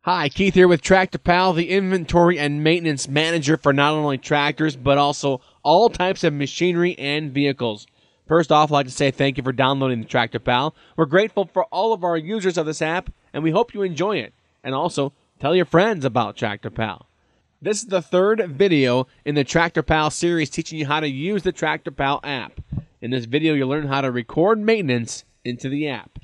Hi, Keith here with TractorPal, the inventory and maintenance manager for not only tractors, but also all types of machinery and vehicles. First off, I'd like to say thank you for downloading the TractorPal. We're grateful for all of our users of this app, and we hope you enjoy it. And also, tell your friends about TractorPal. This is the third video in the TractorPal series teaching you how to use the TractorPal app. In this video, you'll learn how to record maintenance into the app.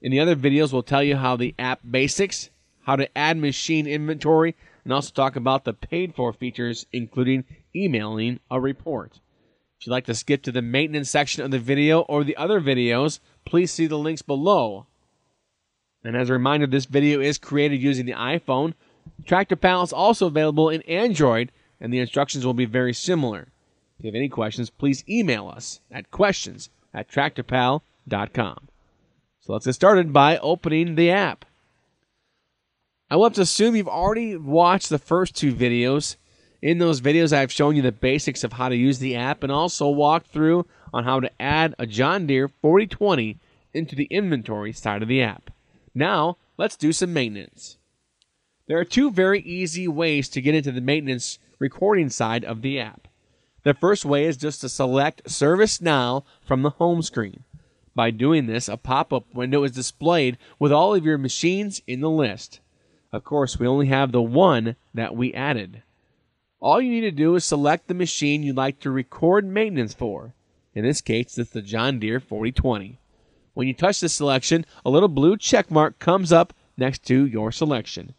In the other videos, we'll tell you how the app basics, how to add machine inventory, and also talk about the paid-for features, including emailing a report. If you'd like to skip to the maintenance section of the video or the other videos, please see the links below. And as a reminder, this video is created using the iPhone. TractorPal is also available in Android, and the instructions will be very similar. If you have any questions, please email us at questions@tractorpal.com. So let's get started by opening the app. I will have to assume you've already watched the first two videos. In those videos, I've shown you the basics of how to use the app and also walked through on how to add a John Deere 4020 into the inventory side of the app. Now, let's do some maintenance. There are two very easy ways to get into the maintenance recording side of the app. The first way is just to select Service Now from the home screen. By doing this, a pop-up window is displayed with all of your machines in the list. Of course, we only have the one that we added. All you need to do is select the machine you'd like to record maintenance for. In this case, it's the John Deere 4020. When you touch the selection, a little blue check mark comes up next to your selection.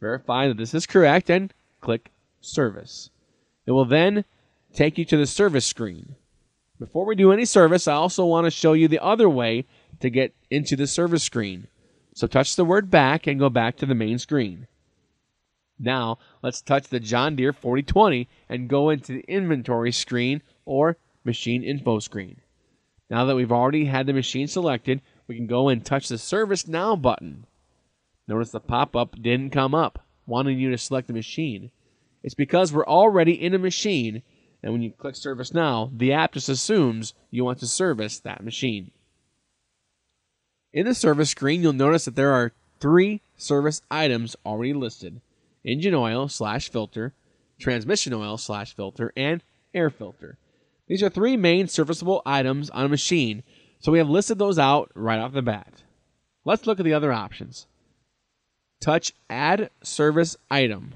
Verify that this is correct and click Service. It will then take you to the service screen. Before we do any service, I also want to show you the other way to get into the service screen. So touch the word back and go back to the main screen. Now, let's touch the John Deere 4020 and go into the inventory screen or machine info screen. Now that we've already had the machine selected, we can go and touch the Service Now button. Notice the pop-up didn't come up, wanting you to select the machine. It's because we're already in a machine, and when you click Service Now, the app just assumes you want to service that machine. In the service screen, you'll notice that there are three service items already listed: engine oil/filter, transmission oil/filter, and air filter. These are three main serviceable items on a machine, so we have listed those out right off the bat. Let's look at the other options. Touch Add Service Item.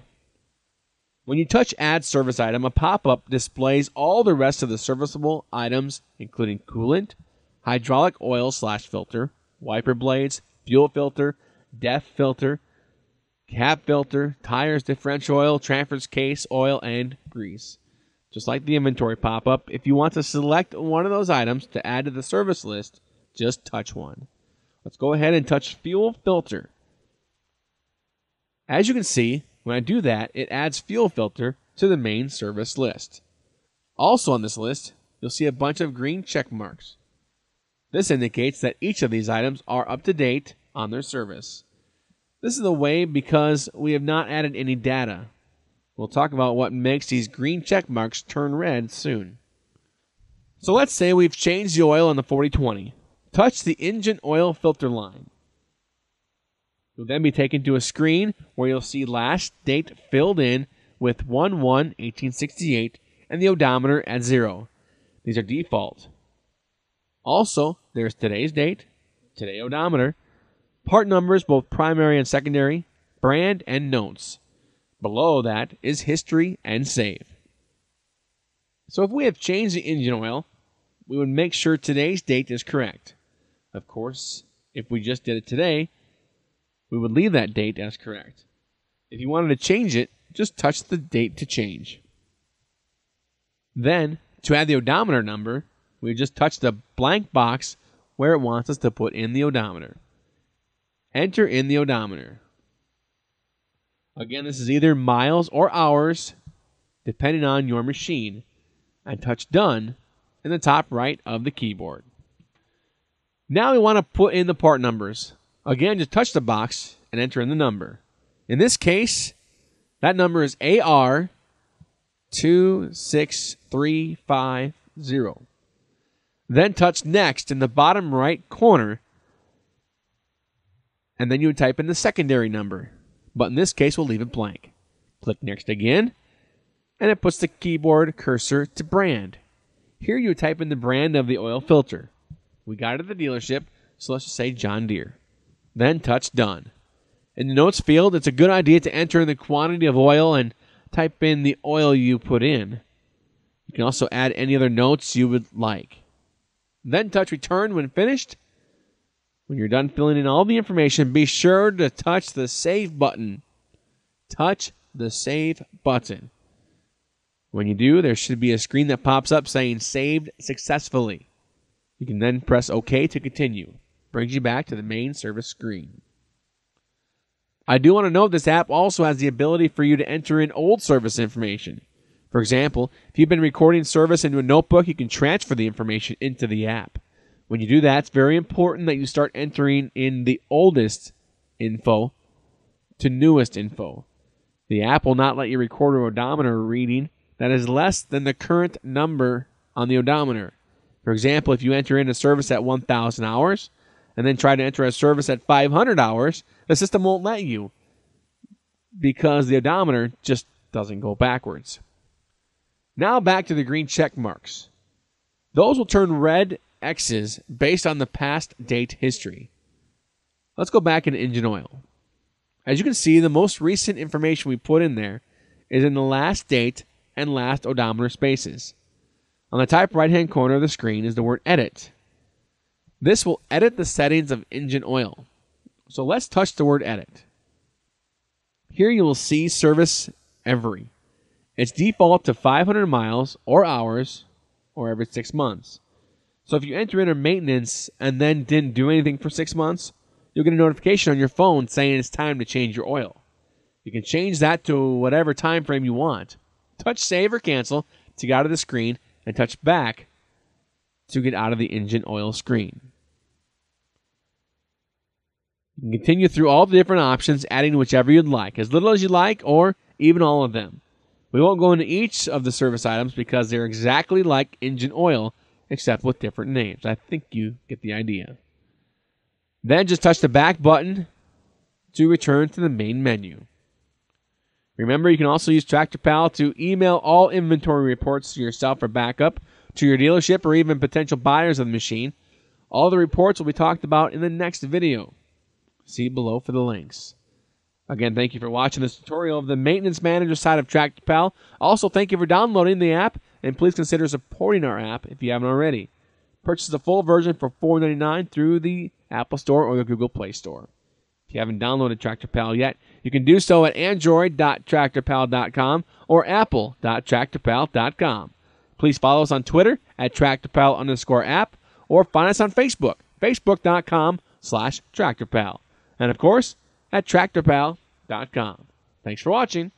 When you touch Add Service Item, a pop-up displays all the rest of the serviceable items, including coolant, hydraulic oil/filter, wiper blades, fuel filter, depth filter, cap filter, tires, differential oil, transfer case oil, and grease. Just like the inventory pop-up, if you want to select one of those items to add to the service list, just touch one. Let's go ahead and touch fuel filter. As you can see, when I do that, it adds fuel filter to the main service list. Also on this list, you'll see a bunch of green check marks. This indicates that each of these items are up to date on their service. This is the way because we have not added any data. We'll talk about what makes these green check marks turn red soon. So let's say we've changed the oil on the 4020. Touch the engine oil filter line. You'll then be taken to a screen where you'll see last date filled in with 1/1/1868 and the odometer at 0. These are default. Also, there's today's date, today odometer, part numbers both primary and secondary, brand, and notes. Below that is history and save. So if we have changed the engine oil, we would make sure today's date is correct. Of course, if we just did it today, we would leave that date as correct. If you wanted to change it, just touch the date to change. Then, to add the odometer number, we just touch the blank box where it wants us to put in the odometer. Enter in the odometer. Again, this is either miles or hours, depending on your machine, and touch Done in the top right of the keyboard. Now we want to put in the part numbers. Again, just touch the box and enter in the number. In this case, that number is AR26350. Then touch Next in the bottom right corner, and then you would type in the secondary number. but in this case we'll leave it blank. Click Next again, and it puts the keyboard cursor to brand. Here you type in the brand of the oil filter. We got it at the dealership, so let's just say John Deere. Then touch Done. In the notes field, it's a good idea to enter in the quantity of oil and type in the oil you put in. You can also add any other notes you would like. Then touch Return when finished. When you're done filling in all the information, be sure to touch the Save button. Touch the Save button. When you do, there should be a screen that pops up saying Saved Successfully. You can then press OK to continue. Brings you back to the main service screen. I do want to note this app also has the ability for you to enter in old service information. For example, if you've been recording service into a notebook, you can transfer the information into the app. When you do that, it's very important that you start entering in the oldest info to newest info. The app will not let you record an odometer reading that is less than the current number on the odometer. For example, if you enter in a service at 1,000 hours and then try to enter a service at 500 hours, the system won't let you because the odometer just doesn't go backwards. Now back to the green check marks. Those will turn red X's based on the past date history. Let's go back into engine oil. As you can see, the most recent information we put in there is in the last date and last odometer spaces. On the top right-hand corner of the screen is the word Edit. This will edit the settings of engine oil. So let's touch the word Edit. Here you will see Service Every. It's default to 500 miles or hours or every 6 months. So if you enter in a maintenance and then didn't do anything for 6 months, you'll get a notification on your phone saying it's time to change your oil. You can change that to whatever time frame you want. Touch Save or Cancel to get out of the screen and touch Back to get out of the engine oil screen. You can continue through all the different options, adding whichever you'd like, as little as you like or even all of them. We won't go into each of the service items because they're exactly like engine oil, except with different names. I think you get the idea. Then just touch the back button to return to the main menu. Remember, you can also use TractorPal to email all inventory reports to yourself for backup, to your dealership, or even potential buyers of the machine. All the reports will be talked about in the next video. See below for the links. Again, thank you for watching this tutorial of the Maintenance Manager side of TractorPal. Also, thank you for downloading the app, and please consider supporting our app if you haven't already. Purchase the full version for $4.99 through the Apple Store or the Google Play Store. If you haven't downloaded TractorPal yet, you can do so at android.tractorpal.com or apple.tractorpal.com. Please follow us on Twitter at TractorPal_app or find us on Facebook, facebook.com/TractorPal. And of course, at TractorPal.com. Thanks for watching.